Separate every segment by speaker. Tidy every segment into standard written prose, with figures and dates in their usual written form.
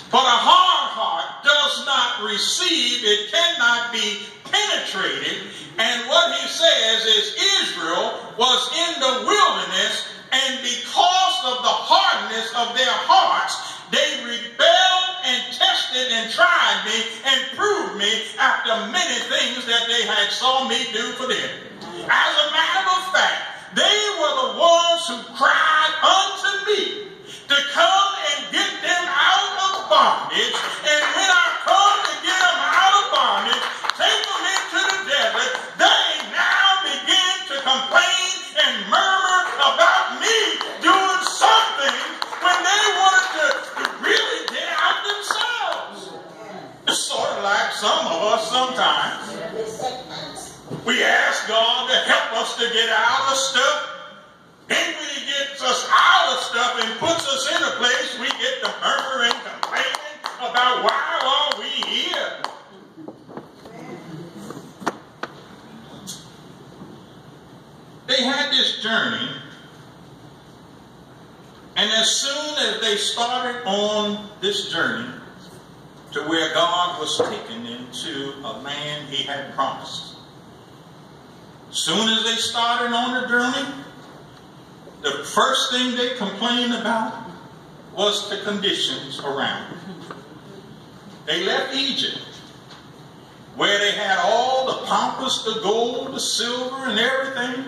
Speaker 1: For the hard heart does not receive, it cannot be penetrated. And what he says is Israel was in the wilderness, and because of the hardness of their hearts, they rebelled and tested and tried me and proved me after many things that they had saw me do for them. As a matter of fact, they were the ones who cried unto me to come and get them out of bondage. And when I come to get them out of bondage, take them into the desert, they now begin to complain and murmur about me doing something when they wanted to really get out themselves. It's sort of like some of us sometimes. We ask God to help us to get out of stuff. Then when he gets us out of stuff and puts us in a place, we get to murmuring and complaining about why are we here. They had this journey, and as soon as they started on this journey to where God was taking them to a land he had promised, soon as they started on the journey, the first thing they complained about was the conditions around. They left Egypt, where they had all the pampas, the gold, the silver, and everything,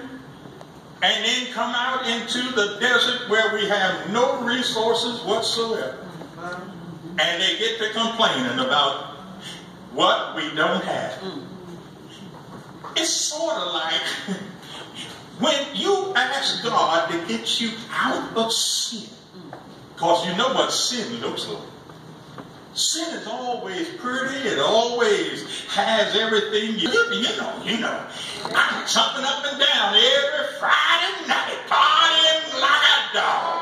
Speaker 1: and then come out into the desert where we have no resources whatsoever. And they get to complaining about what we don't have. It's sort of like when you ask God to get you out of sin, because you know what sin looks like. Sin is always pretty. It always has everything. You know. I'm jumping up and down every Friday night, partying like a dog.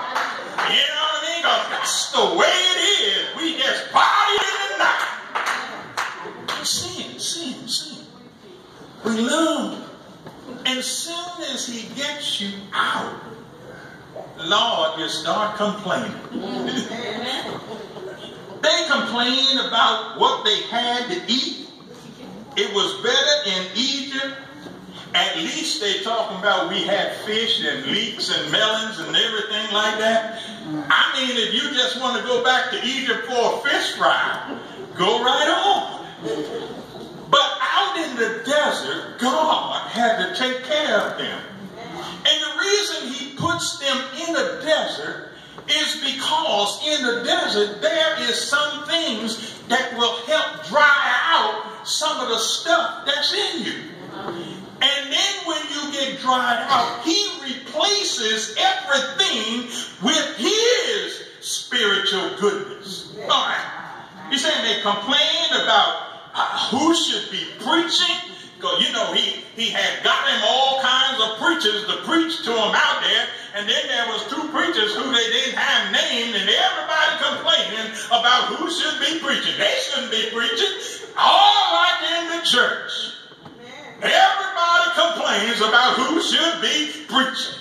Speaker 1: You know what I mean? Because that's the way it is. We just party in the night. Sin. We love. And as soon as he gets you out, Lord, you start complaining. They complained about what they had to eat. It was better in Egypt. At least they talking about we had fish and leeks and melons and everything like that. I mean, if you just want to go back to Egypt for a fish fry, go right on. But out in the desert, God had to take care of them. And the reason he puts them in a desert is because in the desert there is some things that will help dry out some of the stuff that's in you. And then when you get dried out, he replaces everything with his spiritual goodness. All right. He's saying they complained about who should be preaching. Because, you know, he had got him all kinds of preachers to preach to him out there. And then there was two preachers who they didn't have named, and everybody complaining about who should be preaching. They shouldn't be preaching. All like in the church. Everybody complains about who should be preaching.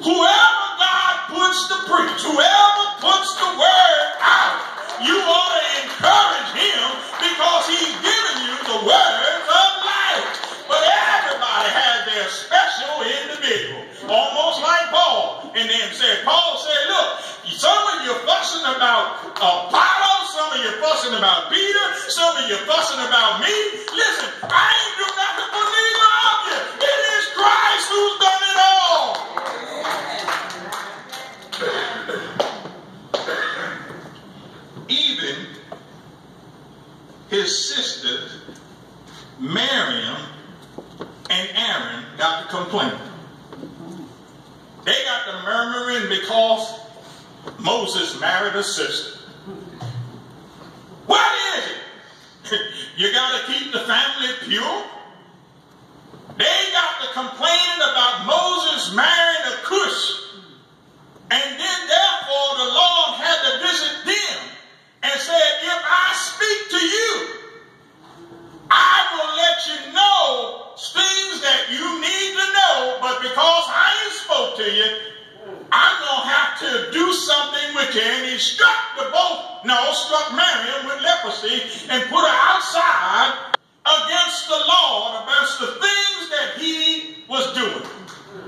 Speaker 1: Whoever God puts to preach, whoever puts the word out, you ought to encourage him because he's giving you the words of life. But everybody has their special individual, almost like Paul. And then Paul said, look, some of you fussing about Apollos, some of you fussing about Peter, some of you fussing about me. Listen, I ain't do nothing for neither of you. It is Christ who's done it all. Even his sisters, Miriam and Aaron, got to complaining. They got to murmuring because Moses married a sister. What is it? You got to keep the family pure? They got to complaining about Moses marrying a Cush. And then therefore the Lord had to visit them and said, if I speak to you, I will let you know things that you need to know, but because I ain't spoke to you, I'm going to have to do something with you. And he struck the both struck Miriam with leprosy and put her outside against the Lord, against the things that he was doing.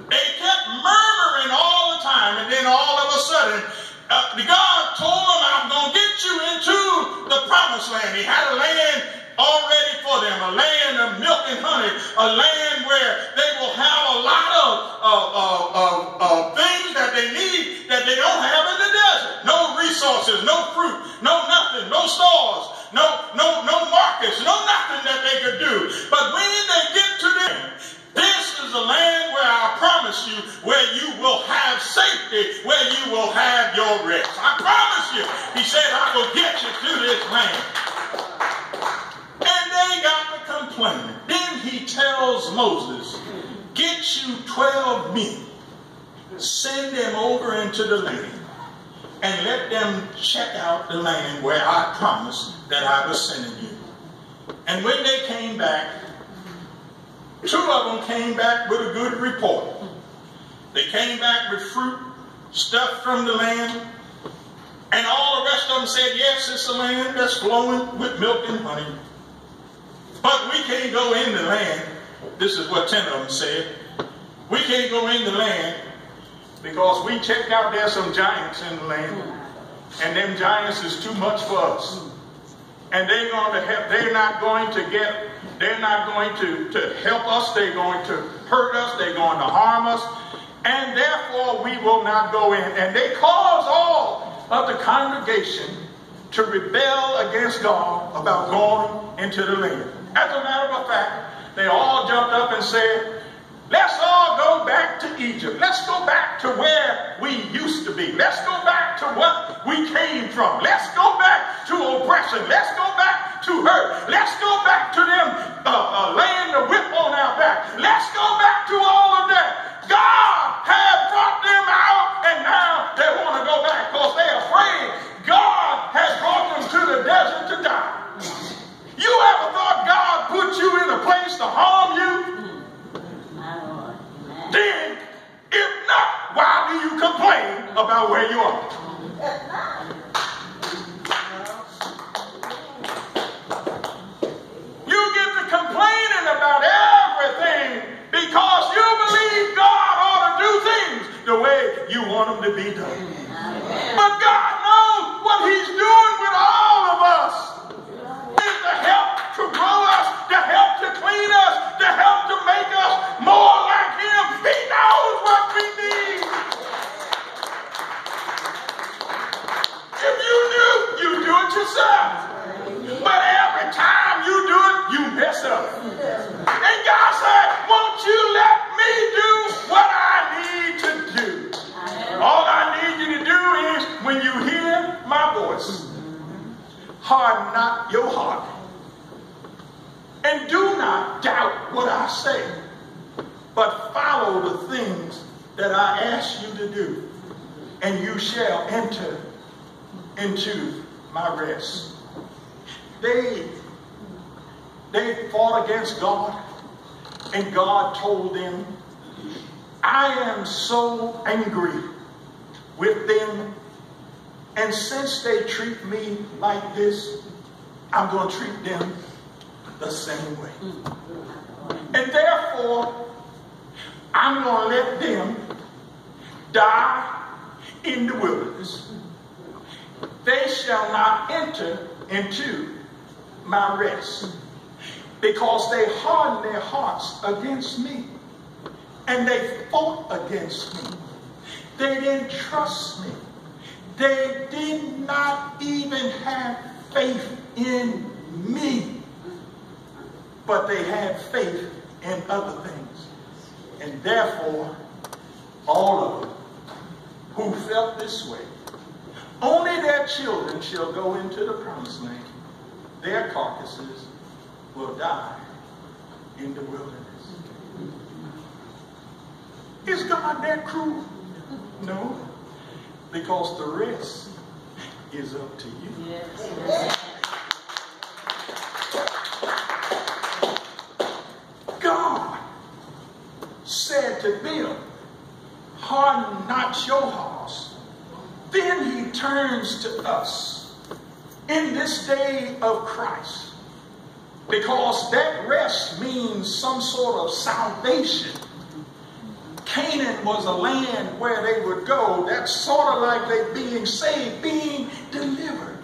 Speaker 1: They kept murmuring all the time, and then all of a sudden, God told them, I'm going to get you into the promised land. He had a land already for them, a land of milk and honey, a land where they will have a lot of things that they need that they don't have in the desert. No resources, no fruit, no nothing, no stores, no markets, no nothing that they could do. But when they get to them, this is a land where I promise you, where you will have safety, where you will have your rest. I promise you. He said, I will get you to this land. And they got to complaining. Then he tells Moses, get you 12 men, send them over into the land, and let them check out the land where I promised that I was sending you. And when they came back, 2 of them came back with a good report. They came back with fruit, stuff from the land, and all the rest of them said, yes, it's a land that's flowing with milk and honey. But we can't go in the land. This is what 10 of them said. We can't go in the land because we checked out there's some giants in the land, and them giants is too much for us. And they're not going to help us. They're going to hurt us. They're going to harm us. And therefore we will not go in. And they caused all of the congregation to rebel against God about going into the land. As a matter of fact, they all jumped up and said, let's all go back to Egypt. Let's go back to where we used to be. Let's go back to what we came from. Let's go back to oppression. Let's go back to hurt. Let's go back to them laying the whip on our back. Let's go back to all of that. God had brought them out, and now they want to go back because they're afraid. God has brought them to the desert to die. You ever thought God put you in a place to harm you? Then, if not, why do you complain about where you are? You get to complaining about everything because you believe God ought to do things the way you want them to be done. But God knows what he's doing with all of us is to help to grow us, to help to clean us, to help to make us more like him. He knows what we need. If you knew, you do it yourself. But every time you do it, you mess up. And God said, won't you let me do what I need to do? All I need you to do is, when you hear my voice, harden not your heart. And do not doubt what I say, but follow the things that I ask you to do, and you shall enter into my rest. They fought against God, and God told them, I am so angry with them, and since they treat me like this, I'm going to treat them the same way. And therefore, I'm going to let them die in the wilderness. They shall not enter into my rest, because they hardened their hearts against me, and they fought against me. They didn't trust me. They did not even have faith in me. But they had faith in other things. And therefore, all of them who felt this way, only their children shall go into the promised land. Their carcasses will die in the wilderness. Is God that cruel? No. Because the rest is up to you. Yes. God said to them, harden not your hearts. Then he turns to us
Speaker 2: in this day of Christ, because that rest means some sort of salvation. Canaan was a land where they would go. That's sort of like they being saved, being delivered.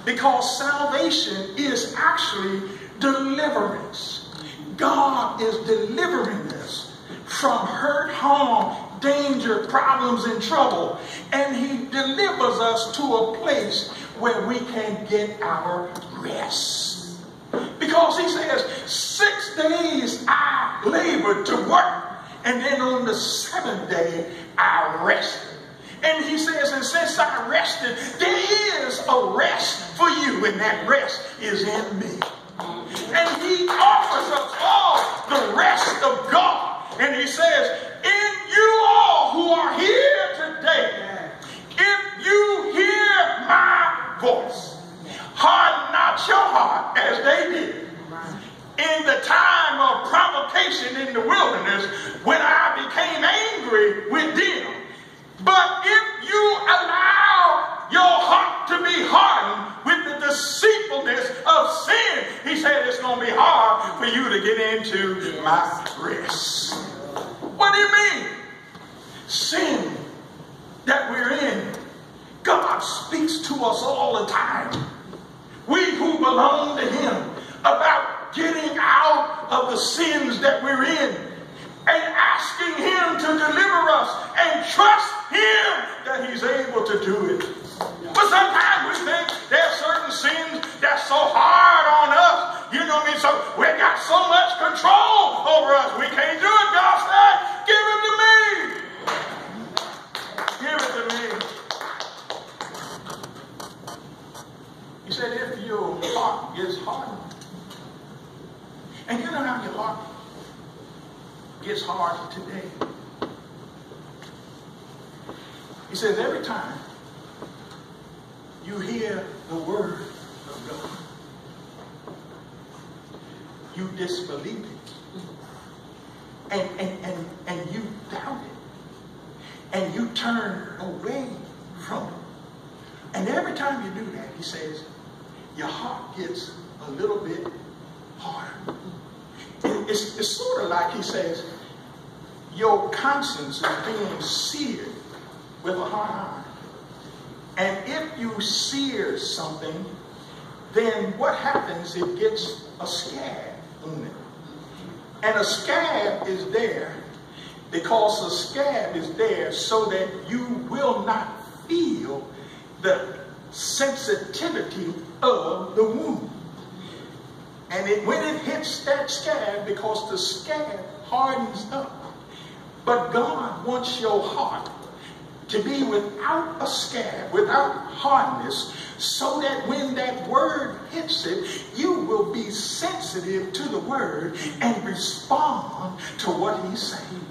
Speaker 2: Because salvation is actually deliverance. God is delivering us from hurt, harm, danger, problems, and trouble. And he delivers us to a place where we can get our rest. Because he says, 6 days I labored to work, and then on the 7th day I rested. And he says, and since I rested, there is a rest for you, and that rest is in me. And he offers us all the rest of God. And he says, in you all who are here today, if you hear my voice, harden not your heart as they did in the time of provocation in the wilderness when I became angry with them. But if you allow your heart to be hardened with the deceitfulness of sin, he said it's going to be hard for you to get into my rest. What do you mean? Sin that we're in, God speaks to us all the time. We who belong to him, about getting out of the sins that we're in and asking him to deliver us and trust him that he's able to do it. But sometimes we think there are certain sins that's so hard on us. You know what I mean? So we got so much control over us. We can't do it. God said, give it to me. Give it to me. He said, if your heart gets hardened, and you know how your heart gets hard today. He says, every time you hear the word of God, you disbelieve it. And you doubt it. And you turn away from it. And every time you do that, he says, your heart gets a little bit harder. It's sort of like, he says, your conscience is being seared with a hot iron. And if you sear something, then what happens, it gets a scab on it. And a scab is there because a scab is there so that you will not feel the sensitivity of the wound. And when it hits that scab, because the scab hardens up. But God wants your heart to be without a scab, without hardness, so that when that word hits it, you will be sensitive to the word and respond to what he's saying.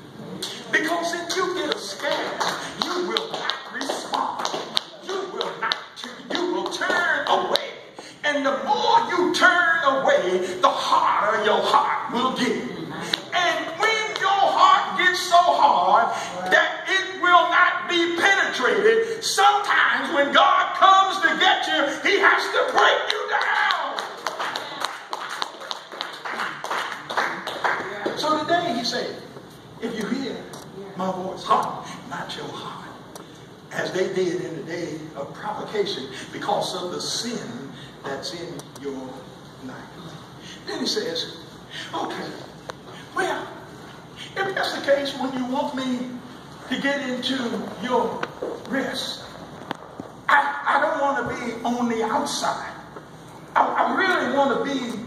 Speaker 2: Because if you get a scab, you will not respond. You will turn away. And the more you turn away, the harder your heart will get. And when your heart gets so hard that it will not be penetrated, sometimes when God comes to get you, he has to break you down. So today he said, if you hear my voice, harden not your heart, as they did in the day of provocation because of the sin that's in your life. Then he says, okay, well, if that's the case, when you want me to get into your rest, I don't want to be on the outside. I really want to be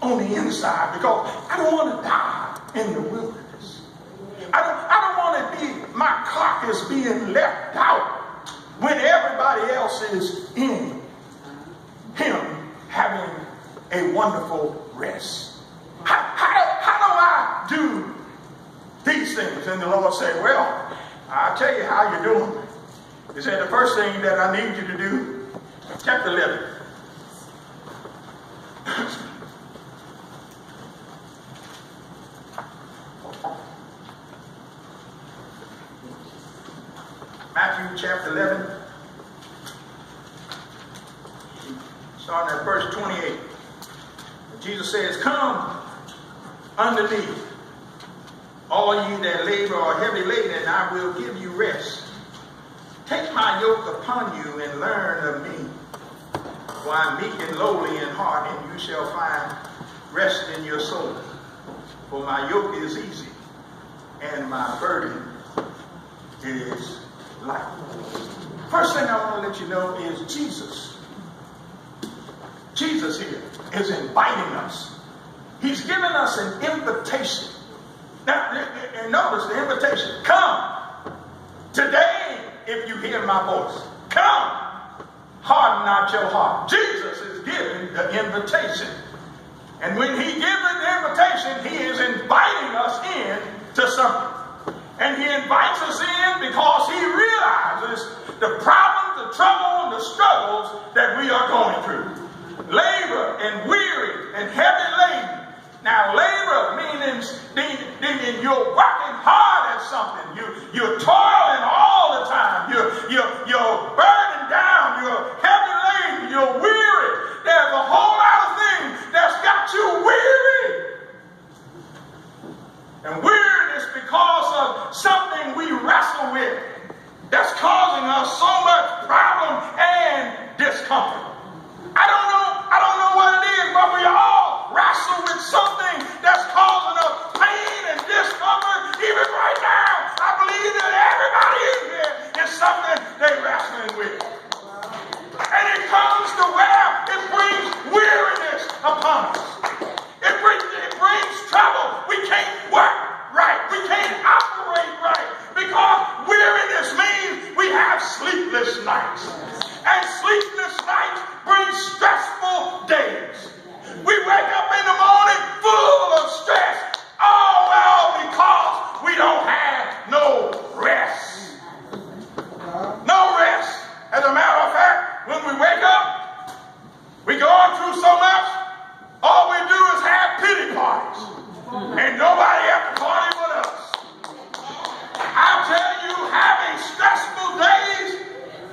Speaker 2: on the inside because I don't want to die in the wilderness. I don't want to be, my clock is being left out when everybody else is in him having a wonderful rest. How do I do these things? And the Lord said, well, I'll tell you how you're doing. He said, the first thing that I need you to do, chapter 11. Matthew chapter 11. starting at verse 28. Jesus says, come unto me, all ye that labor or heavy laden, and I will give you rest. Take my yoke upon you and learn of me, for I am meek and lowly in heart, and you shall find rest in your soul. For my yoke is easy, and my burden is light. First thing I want to let you know is Jesus. Jesus here is inviting us. He's giving us an invitation. Now, and notice the invitation. Come today if you hear my voice. Come. Harden not your heart. Jesus is giving the invitation. And when he gives the invitation, he is inviting us in to something. And he invites us in because he realizes the problems, the trouble, and the struggles that we are going through. Labor and weary and heavy laden. Now, labor meaning you're working hard at something. You're toiling all the time. You're burdened down. You're heavy laden. You're weary. There's a whole lot of things that's got you weary. And weariness because of something we wrestle with that's causing us so much problem and discomfort. I don't know what it is, but we all wrestle with something that's causing us pain and discomfort. Even right now, I believe that everybody in here is something they're wrestling with. And it comes to where it brings weariness upon us. It brings trouble. We can't work right. We can't operate right. Because weariness means we have sleepless nights. And sleepless nights bring stressful days. We wake up in the morning full of stress. All because we don't have no rest. No rest. As a matter of fact, when we wake up, we going through so much, all we do is have pity parties. And nobody at the party but us. I tell you, having stressful days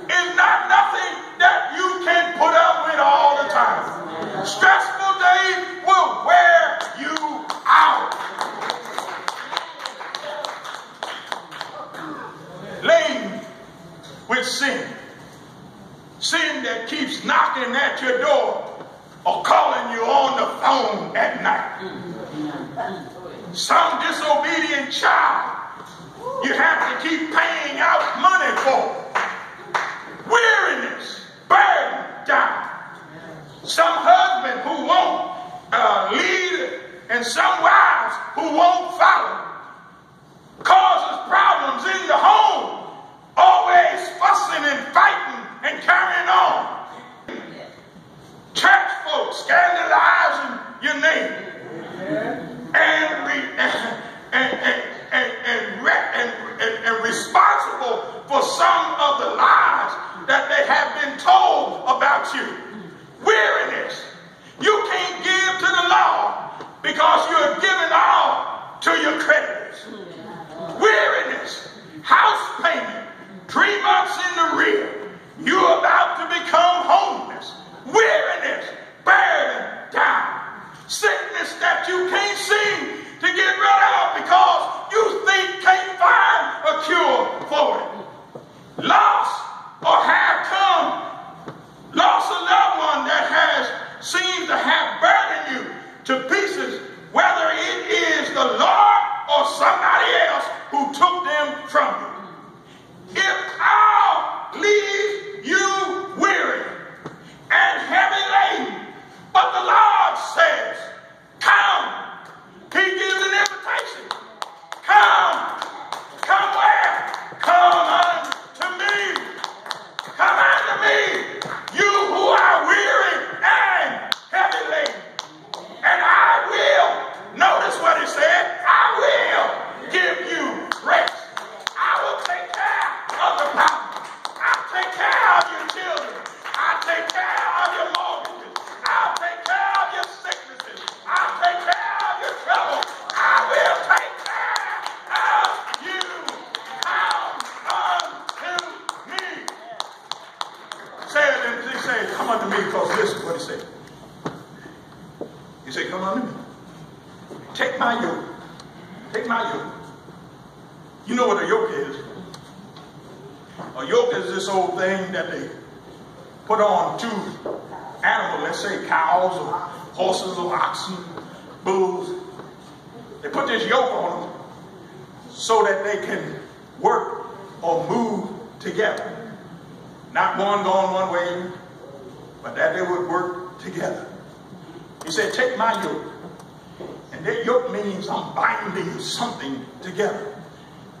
Speaker 2: is not nothing that you can put up with all the time. Stressful days will wear you out. Laden with sin. Sin that keeps knocking at your door or calling you on the phone at night. Some disobedient child you have to keep paying out money for. Weariness, burden down. Some husband who won't lead and some wives who won't follow. Causes problems in the home. Always fussing and fighting and carrying on. Church folks scandalizing your name. And responsible for some of the lies that they have been told about you. Weariness. You can't give to the Lord because you're giving all to your creditors. Weariness. House payment. 3 months in the rear. You're about to become Because listen what he said. He said, come unto me. Take my yoke. Take my yoke. You know what a yoke is. A yoke is this old thing that they put on two animals, let's say cows or horses or oxen, bulls. They put this yoke on them so that they can work or move together. Not one going one way, but that they would work together. He said, take my yoke. And that yoke means I'm binding something together.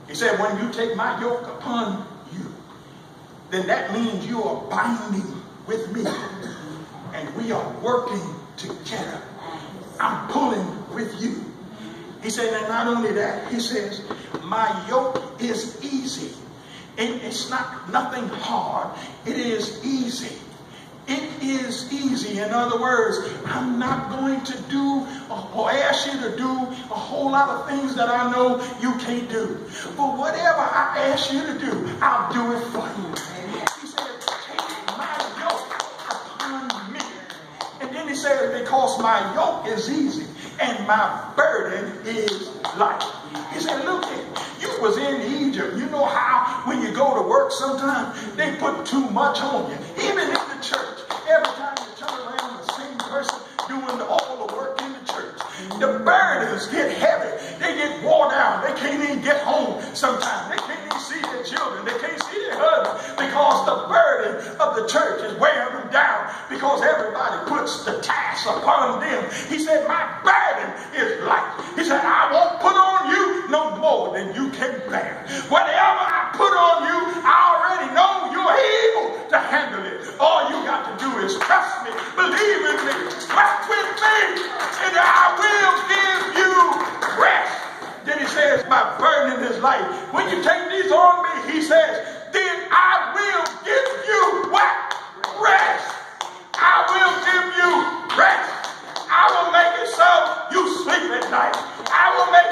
Speaker 2: He said, when you take my yoke upon you, then that means you are binding with me. And we are working together. I'm pulling with you. He said, and not only that, he says, my yoke is easy. It's not nothing hard. It is easy. It is easy. In other words, I'm not going to do or ask you to do a whole lot of things that I know you can't do. But whatever I ask you to do, I'll do it for you. He said, take my yoke upon me. And then he said, because my yoke is easy and my burden is light. He said, look here, you was in Egypt. You know how when you go to work sometimes they put too much on you. Even in the church, every time you turn around, the same person doing all the work in the church. The burdens get heavy. They get worn down. They can't even get home sometimes. They can't even see their children. They can't see their husbands because the burden of the church is wearing them down because everybody puts the task upon them. He said, my burden is light. He said, I won't put on you no more than you can bear. Whatever I put on you, I already know you're able to handle it. All you got to do is trust me, believe in me, work with me, and I will give you rest. Then he says, my burden is light. When you take these on me, he says, then I will give you what? Rest. I will give you rest. I will make it so you sleep at night. I will make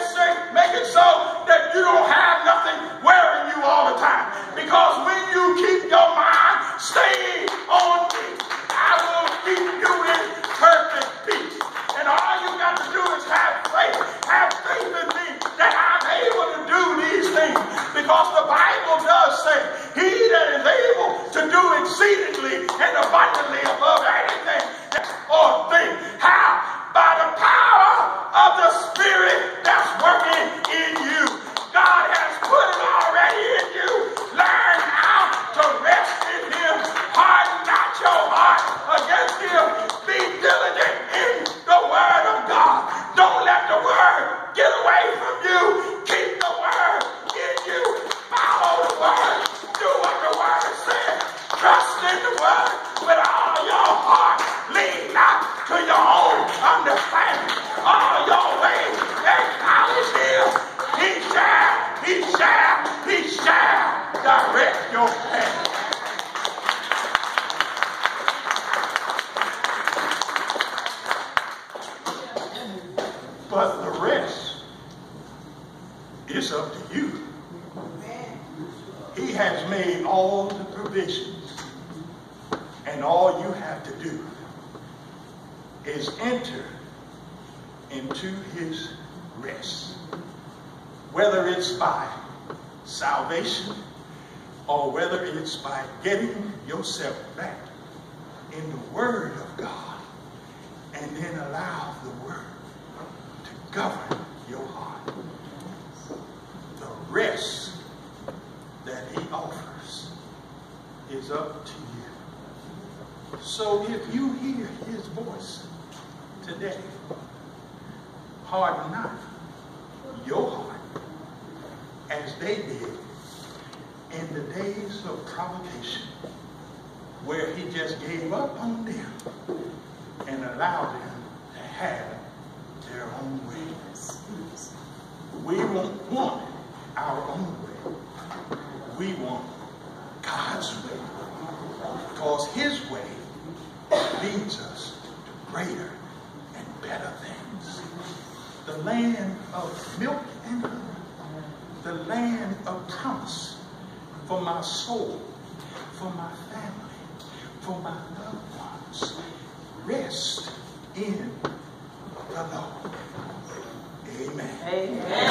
Speaker 2: it so that you don't have nothing wearing you all the time. Because when you keep your mind stayed on me, I will keep you in perfect peace. And all you got to do is have faith. Have faith in me that I'm able to do these things. Because the Bible does say, he that is able to do exceedingly and abundantly above anything or thing. How? By the power of the Spirit that's working in you. God has put it already in you. Learn how to rest in him. Harden not your heart against him. Be diligent in the word of God. Don't let the word get away from you. Keep the word in you. Follow the word. Do what the word says. Trust in the word with all your heart. Lean not to your own understanding. All your ways acknowledge him. He shall direct your path. But the rest is up to you. He has made all the provisions, and all you have to do is enter into his rest. Whether it's by salvation or whether it's by getting yourself back in the word of God and then allow the word to govern your heart. The rest that he offers is up to you. So if you hear his voice today, harden not your heart as they did in the days of provocation, where he just gave up on them and allowed them to have their own way. We won't want our own way. We want God's way, because his way leads us to greater and better things. The land of milk and honey, the land of promise for my soul, for my family, for my loved ones. means rest in the Lord. Amen.
Speaker 3: Amen.